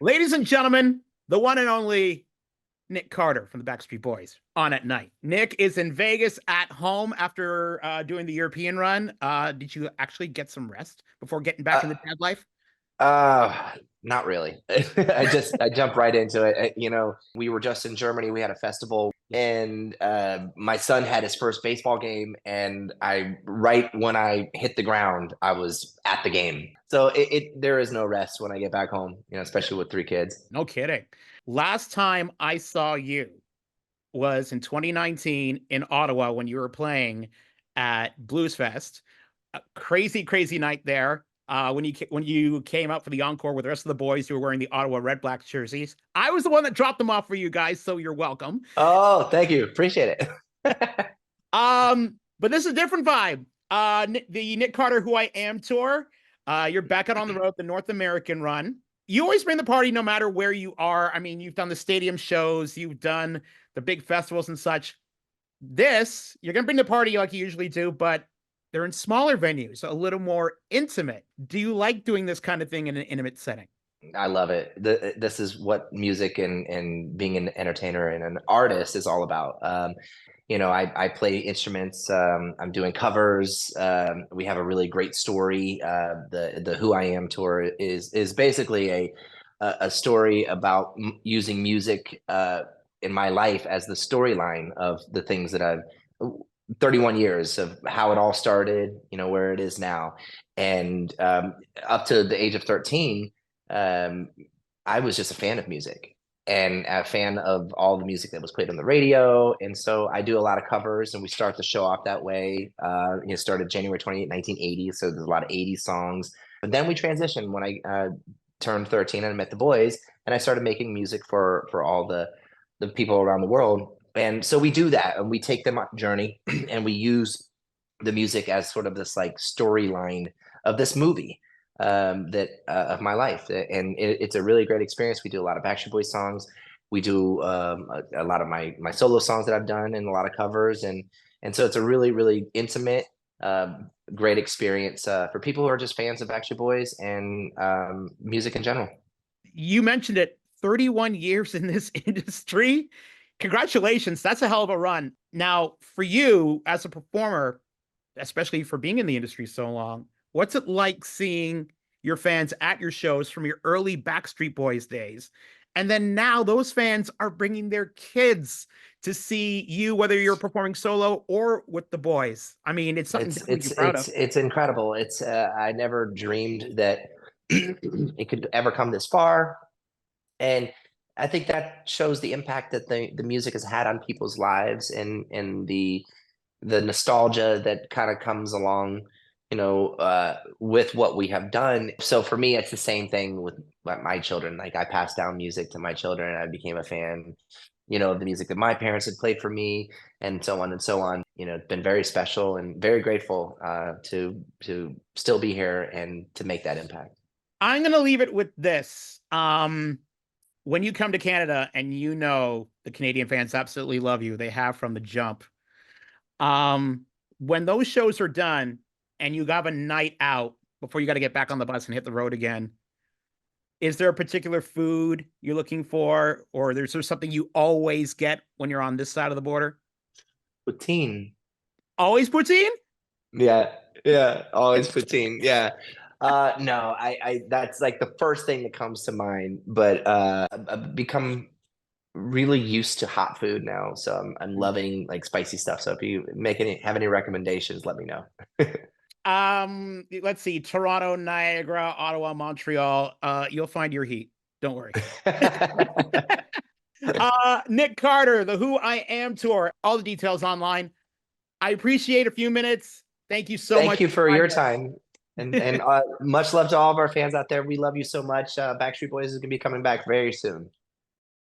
Ladies and gentlemen, the one and only Nick Carter from the Backstreet Boys on at night. Nick is in Vegas at home after doing the European run. Did you actually get some rest before getting back in the Uh, dad life? Not really. I jumped right into it. We were just in Germany. We had a festival, and my son had his first baseball game, and I right when I hit the ground, I was at the game. So there is no rest when I get back home. Especially with three kids. No kidding. Last time I saw you was in 2019 in Ottawa when you were playing at Blues Fest. A crazy, crazy night there. When you came out for the encore with the rest of the boys who were wearing the Ottawa Red Black jerseys, I was the one that dropped them off for you guys, so you're welcome. Oh, thank you. Appreciate it. But this is a different vibe. The Nick Carter Who I Am tour. You're back out on the road, the North American run. You always bring the party no matter where you are. I mean, you've done the stadium shows, you've done the big festivals and such. This, you're gonna bring the party like you usually do, but they're in smaller venues, a little more intimate. Do you like doing this kind of thing in an intimate setting? I love it. This is what music and being an entertainer and an artist is all about. I play instruments. I'm doing covers. We have a really great story. The Who I Am tour is basically a story about using music in my life as the storyline of the things that I've 31 years of how it all started. Where it is now, and up to the age of 13 um, I was just a fan of music and a fan of all the music that was played on the radio. And so I do a lot of covers and we start the show off that way. Started January 28th, 1980. So there's a lot of 80s songs. But then we transitioned when I turned 13 and I met the boys and I started making music for all the people around the world. And so we do that and we take them on a journey and we use the music as sort of this like storyline of this movie that of my life, and it's a really great experience. We do a lot of Backstreet Boys songs. We do a lot of my solo songs that I've done, and a lot of covers, and so it's a really intimate, great experience for people who are just fans of Backstreet Boys and music in general. You mentioned it, 31 years in this industry. Congratulations. That's a hell of a run. Now, for you as a performer, especially for being in the industry so long, what's it like seeing your fans at your shows from your early Backstreet Boys days? And then now those fans are bringing their kids to see you, whether you're performing solo or with the boys. I mean, it's something It's definitely to it's be proud of. it's incredible. It's I never dreamed that it could ever come this far. And I think that shows the impact that the music has had on people's lives and the nostalgia that kind of comes along, with what we have done. So for me, it's the same thing with my children. Like I passed down music to my children, and I became a fan, of the music that my parents had played for me, and so on and so on. It's been very special and very grateful to still be here and to make that impact. I'm going to leave it with this. When you come to Canada and you know the Canadian fans absolutely love you, they have from the jump. When those shows are done and you have a night out before you got to get back on the bus and hit the road again, is there a particular food you're looking for, or is there something you always get when you're on this side of the border? Poutine. Always poutine? Yeah, yeah, always poutine. Yeah. No, I that's like the first thing that comes to mind, but I've become really used to hot food now, so I'm loving like spicy stuff. So if you have any recommendations, let me know. Let's see, Toronto, Niagara, Ottawa, Montreal. You'll find your heat. Don't worry. Nick Carter, the Who I Am tour. All the details online. I appreciate a few minutes. Thank you so Thank much you for for your your time time. And here. much love to all of our fans out there. We love you so much. Backstreet Boys is gonna be coming back very soon.